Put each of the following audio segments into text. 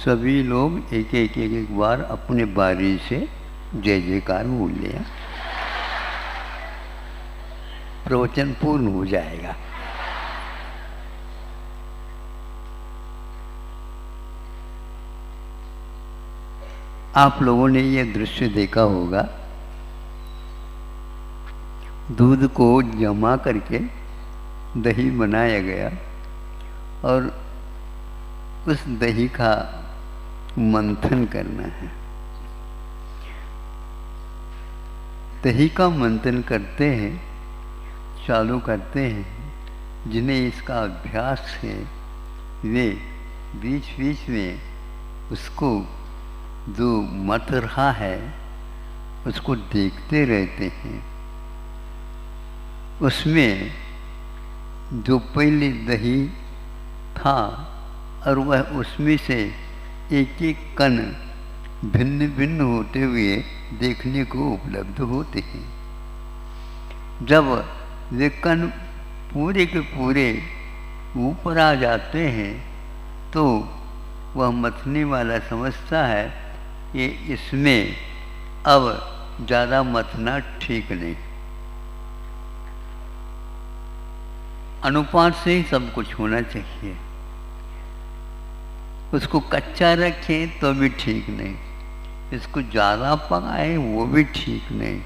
सभी लोग एक एक एक एक बार अपने बारी से जय जयकार बोल लिया, प्रवचन पूर्ण हो जाएगा। आप लोगों ने यह दृश्य देखा होगा, दूध को जमा करके दही बनाया गया और उस दही का मंथन करना है। दही का मंथन करते हैं, चालू करते हैं। जिन्हें इसका अभ्यास है वे बीच बीच में उसको जो मथ रहा है उसको देखते रहते हैं। उसमें जो पहले दही था और वह उसमें से एक एक कण भिन्न भिन्न होते हुए देखने को उपलब्ध होते हैं। जब वे कण पूरे के पूरे ऊपर आ जाते हैं तो वह मथने वाला समझता है कि इसमें अब ज़्यादा मथना ठीक नहीं, अनुपात से ही सब कुछ होना चाहिए। उसको कच्चा रखें तो भी ठीक नहीं, इसको ज़्यादा पकाएं वो भी ठीक नहीं।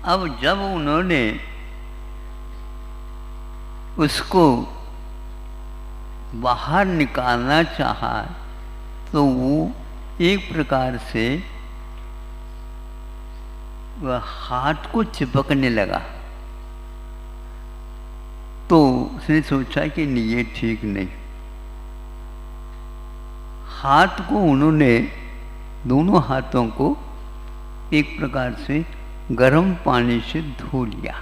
अब जब उन्होंने उसको बाहर निकालना चाहा तो वो एक प्रकार से वह हाथ को चिपकने लगा। तो उसने सोचा कि नहीं, ये ठीक नहीं। हाथ को उन्होंने दोनों हाथों को एक प्रकार से गर्म पानी से धो लिया।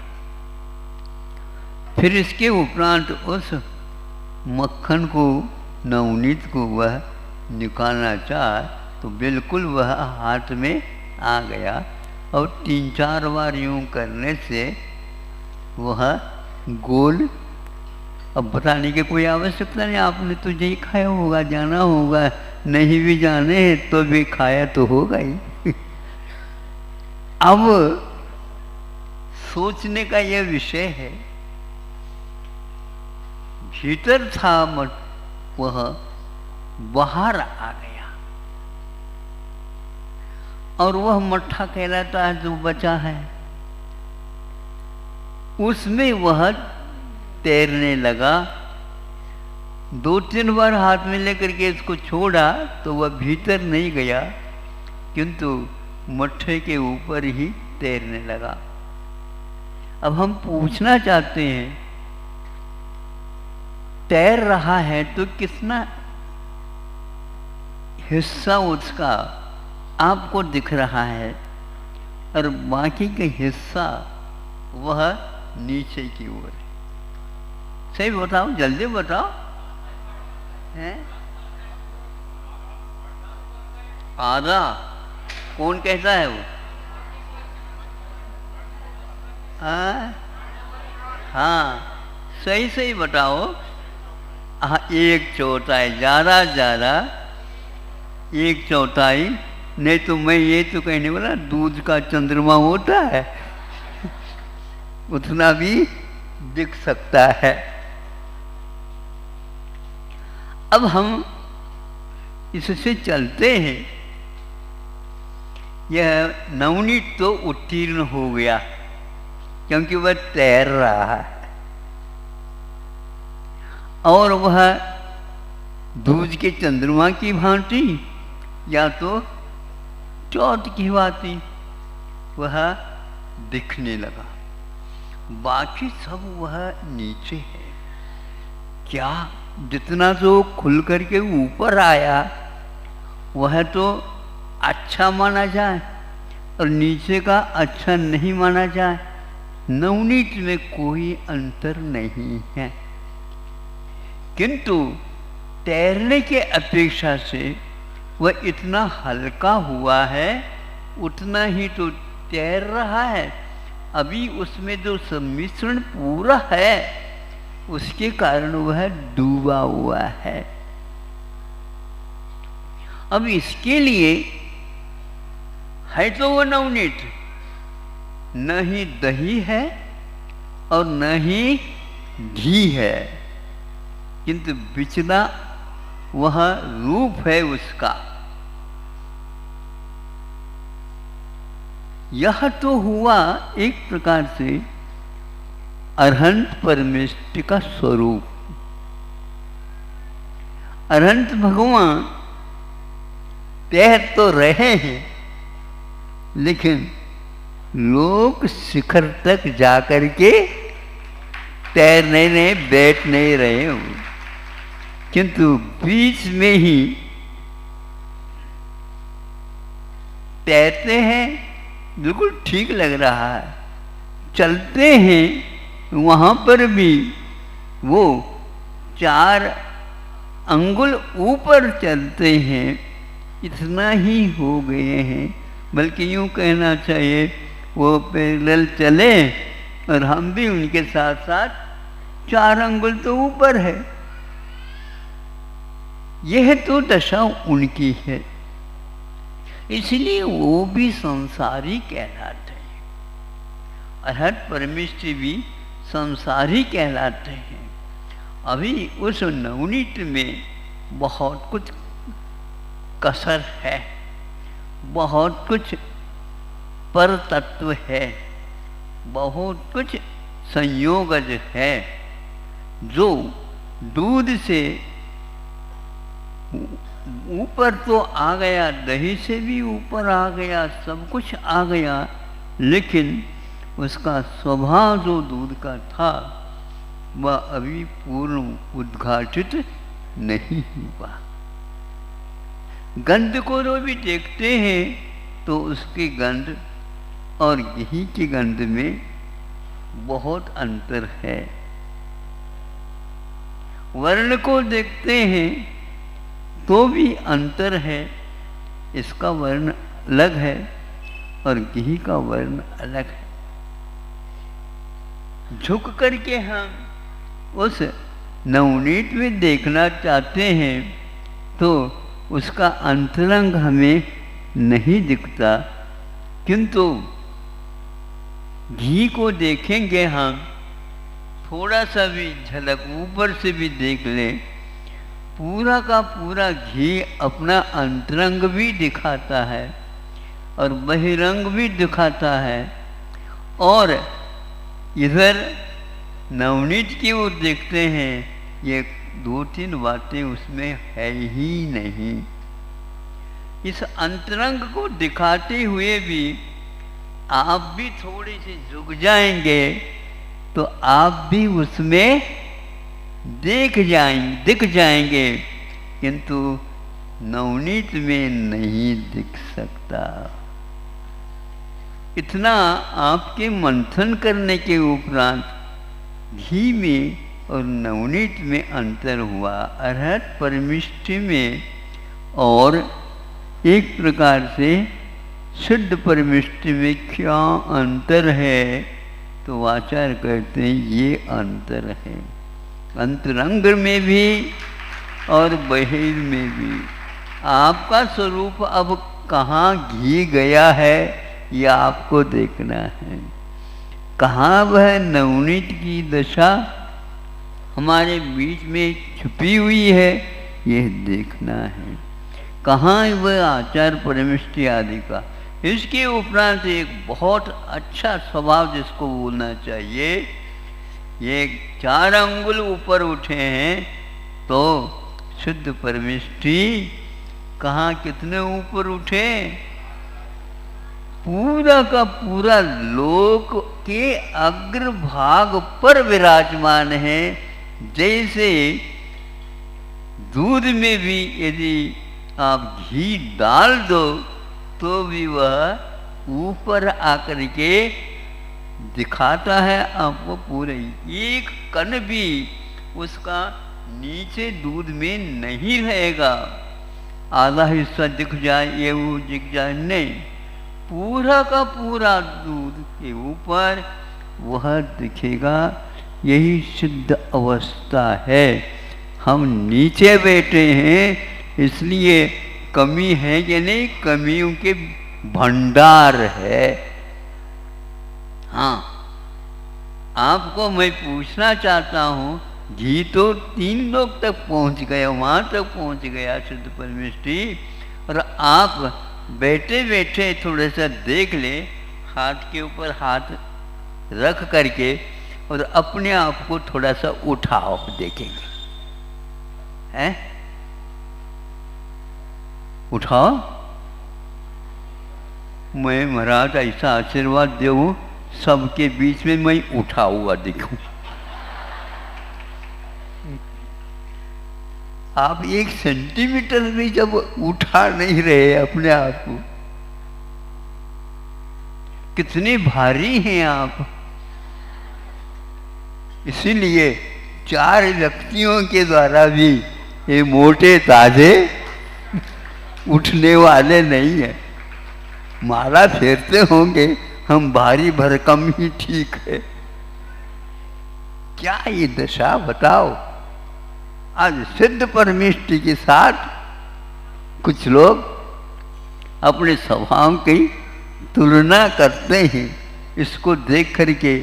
फिर इसके उपरांत उस मक्खन को, नवनीत को वह निकालना चाहा तो बिल्कुल वह हाथ में आ गया और 3-4 बार यूं करने से वह गोल। अब बताने की कोई आवश्यकता नहीं, आपने तो यही खाया होगा, जाना होगा, नहीं भी जाने तो भी खाया तो होगा ही। अब सोचने का यह विषय है, भीतर था वह बाहर आ गया और वह मट्ठा कहलाता है जो बचा है, उसमें वह तैरने लगा। 2-3 बार हाथ में लेकर के इसको छोड़ा तो वह भीतर नहीं गया किंतु मट्ठे के ऊपर ही तैरने लगा। अब हम पूछना चाहते हैं, तैर रहा है तो कितना हिस्सा उसका आपको दिख रहा है और बाकी का हिस्सा वह नीचे की ओर है। सही बताओ, जल्दी बताओ। हैं? आधा कौन कहता है वो? हाँ, सही सही बताओ। हाँ, 1/4 ज़्यादा 1/4। नहीं तो मैं ये तो कहने वाला, दूध का चंद्रमा होता है उतना भी दिख सकता है। अब हम इससे चलते हैं। यह नवनीत तो उत्तीर्ण हो गया क्योंकि वह तैर रहा है और वह दूध के चंद्रमा की भांति या तो चौथ की भांति वह दिखने लगा। बाकी सब वह नीचे है। क्या जितना जो खुल करके ऊपर आया वह तो अच्छा माना जाए और नीचे का अच्छा नहीं माना जाए। नवनीत में कोई अंतर नहीं है किंतु तैरने के अपेक्षा से वह इतना हल्का हुआ है, उतना ही तो तैर रहा है। अभी उसमें जो सम्मिश्रण पूरा है उसके कारण वह डूबा हुआ है। अब इसके लिए है तो वो नवनीत, न ही दही है और न ही घी है, किंतु बिचला वह रूप है उसका। यह तो हुआ एक प्रकार से अरहंत परमेष्टि का स्वरूप। अरहंत भगवान तैर तो रहे हैं, लेकिन लोग शिखर तक जाकर के तैर नहीं रहे, बैठ नहीं रहे हो, किंतु बीच में ही तैरते हैं, बिल्कुल ठीक लग रहा है। चलते हैं वहाँ पर भी वो 4 अंगुल ऊपर चलते हैं, इतना ही हो गए हैं। बल्कि यूँ कहना चाहिए वो पैरेलल चले और हम भी उनके साथ साथ 4 अंगुल तो ऊपर है। यह तो दशा उनकी है, इसलिए वो भी संसारी कहलाते हैं। अरहत परमेष्टि भी संसारी कहलाते हैं। अभी उस नवनीत में बहुत कुछ कसर है, बहुत कुछ पर तत्व है, बहुत कुछ संयोगज है, जो दूध से ऊपर तो आ गया, दही से भी ऊपर आ गया, सब कुछ आ गया, लेकिन उसका स्वभाव जो दूध का था वह अभी पूर्ण उद्घाटित नहीं हुआ। गंध को जो भी देखते हैं तो उसकी गंध और घी की गंध में बहुत अंतर है। वर्ण को देखते हैं तो भी अंतर है, इसका वर्ण अलग है और घी का वर्ण अलग है। झुक करके हम उस नवनीत में देखना चाहते हैं तो उसका अंतरंग हमें नहीं दिखता, किंतु घी को देखेंगे हम, थोड़ा सा भी झलक ऊपर से भी देख लें, पूरा का पूरा घी अपना अंतरंग भी दिखाता है और बहिरंग भी दिखाता है। और इधर नवनीत की ओर देखते हैं, ये 2-3 बातें उसमें है ही नहीं। इस अंतरंग को दिखाते हुए भी आप भी थोड़ी सी झुक जाएंगे तो आप भी उसमें दिख जाएंगे, किंतु नवनीत में नहीं दिख सकता। इतना आपके मंथन करने के उपरांत घी में और नवनीत में अंतर हुआ, अरहत परमिष्टि में और एक प्रकार से शुद्ध परमिष्टि में क्या अंतर है, तो आचार्य कहते हैं ये अंतर है। अंतरंग में भी और बहिर में भी आपका स्वरूप अब कहाँ घी गया है ये आपको देखना है। कहाँ वह नवनीत की दशा हमारे बीच में छुपी हुई है यह देखना है। कहाँ वह आचार परमिष्टि आदि का। इसके उपरांत एक बहुत अच्छा स्वभाव जिसको बोलना चाहिए, ये 4 अंगुल ऊपर उठे हैं तो शुद्ध परमिष्टि कहाँ कितने ऊपर उठे, पूरा का पूरा लोक के अग्रभाग पर विराजमान है। जैसे दूध में भी यदि आप घी डाल दो तो भी वह ऊपर आकर के दिखाता है आपको पूरे। एक कण भी उसका नीचे दूध में नहीं रहेगा, आधा हिस्सा दिख जाए ये वो दिख जाए, नहीं, पूरा का पूरा दूध के ऊपर वह दिखेगा। यही शुद्ध अवस्था है। हम नीचे बैठे हैं इसलिए कमी है कि नहीं, कमियों के भंडार है। हाँ, आपको मैं पूछना चाहता हूँ, घी तो 3 लोग तक पहुँच गया, वहाँ तक पहुँच गया शुद्ध परमेष्टि, और आप बैठे बैठे थोड़ा सा देख ले, हाथ के ऊपर हाथ रख करके और अपने आप को थोड़ा सा उठाओ, देखेंगे हैं? उठाओ। मैं महाराज ऐसा आशीर्वाद दूँ सबके बीच में मैं उठा हुआ दिखूं। आप 1 सेंटीमीटर भी जब उठा नहीं रहे अपने आप को, कितने भारी हैं आप। इसीलिए 4 व्यक्तियों के द्वारा भी ये मोटे ताजे उठने वाले नहीं है। माला फेरते होंगे हम, भारी भरकम ही ठीक है। क्या ये दशा बताओ। आज सिद्ध परमेष्टि के साथ कुछ लोग अपने स्वभाव की तुलना करते हैं। इसको देख करके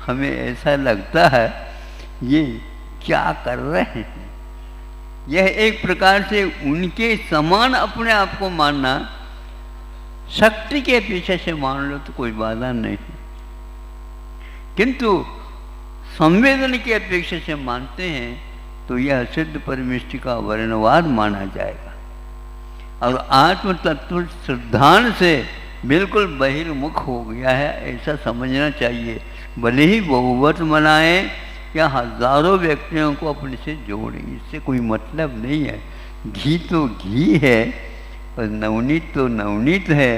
हमें ऐसा लगता है ये क्या कर रहे हैं। यह एक प्रकार से उनके समान अपने आप को मानना, शक्ति के पीछे से मान लो तो कोई बाधा नहीं, किंतु संवेदन की अपेक्षा से मानते हैं तो यह सिद्ध परमेष्टि का वर्णवाद माना जाएगा। और आत्म तत्व सिद्धांत से बिल्कुल बहिर्मुख हो गया है, ऐसा समझना चाहिए। भले ही बहुवत मनाए या हजारों व्यक्तियों को अपने से जोड़ें, इससे कोई मतलब नहीं है। घी तो घी है, और नवनीत तो नवनीत है,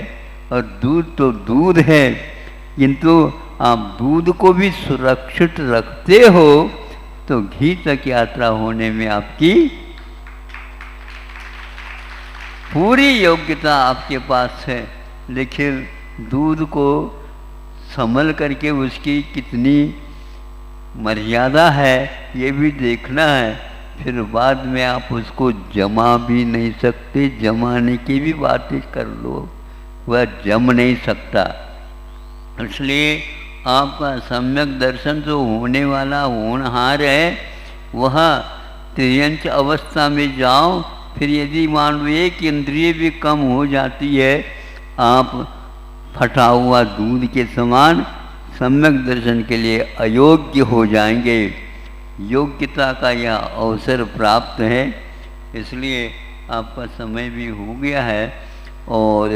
और दूध तो दूध है, किंतु आप दूध को भी सुरक्षित रखते हो तो घी तक यात्रा होने में आपकी पूरी योग्यता आपके पास है। लेकिन दूध को संभल करके उसकी कितनी मर्यादा है ये भी देखना है। फिर बाद में आप उसको जमा भी नहीं सकते, जमाने की भी बातें कर लो, वह जम नहीं सकता। इसलिए आपका सम्यक दर्शन जो होने वाला होनहार है, वह त्रियंच अवस्था में जाओ। फिर यदि मान लो एक इंद्रिय भी कम हो जाती है, आप फटा हुआ दूध के समान सम्यक दर्शन के लिए अयोग्य हो जाएंगे। योग्यता का यह अवसर प्राप्त है, इसलिए आपका समय भी हो गया है। और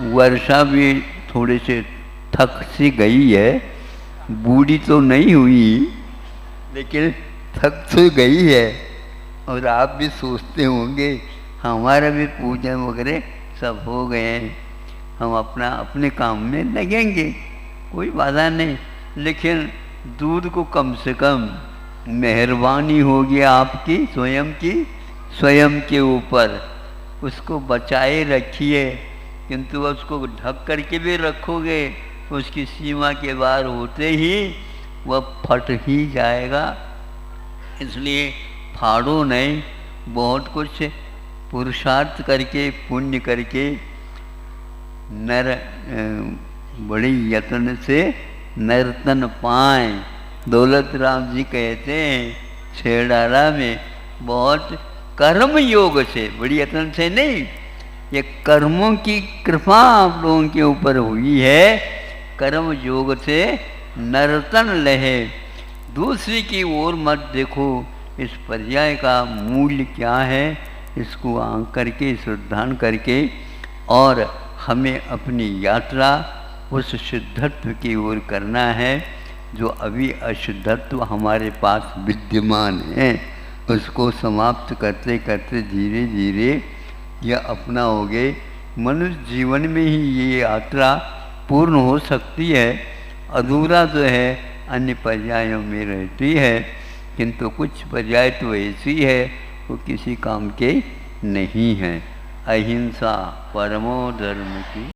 वर्षा भी थोड़े से थक सी गई है, बूढ़ी तो नहीं हुई लेकिन थक तो गई है। और आप भी सोचते होंगे हमारा भी पूजन वगैरह सब हो गए हैं, हम अपना अपने काम में लगेंगे, कोई बाधा नहीं। लेकिन दूध को कम से कम मेहरबानी होगी आपकी स्वयं के ऊपर, उसको बचाए रखिए। किंतु उसको ढक करके भी रखोगे उसकी सीमा के बाहर होते ही वह फट ही जाएगा। इसलिए फाड़ो नहीं, बहुत कुछ पुरुषार्थ करके पुण्य करके नर बड़ी यत्न से नर्तन पाए। दौलत राम जी कहते हैं छेड़ारा में, बहुत कर्म योग से, बड़ी यत्न से नहीं, ये कर्मों की कृपा आप लोगों के ऊपर हुई है। कर्म योग से नर्तन लहे, दूसरी की ओर मत देखो। इस पर्याय का मूल्य क्या है, इसको आंक करके श्रद्धान करके और हमें अपनी यात्रा उस शुद्धत्व की ओर करना है जो अभी अशुद्धत्व हमारे पास विद्यमान है। उसको समाप्त करते करते धीरे धीरे यह अपनाओगे। मनुष्य जीवन में ही ये यात्रा पूर्ण हो सकती है, अधूरा जो है अन्य पर्यायों में रहती है। किंतु कुछ पर्याय तो ऐसी है वो किसी काम के नहीं हैं। अहिंसा परमो धर्म की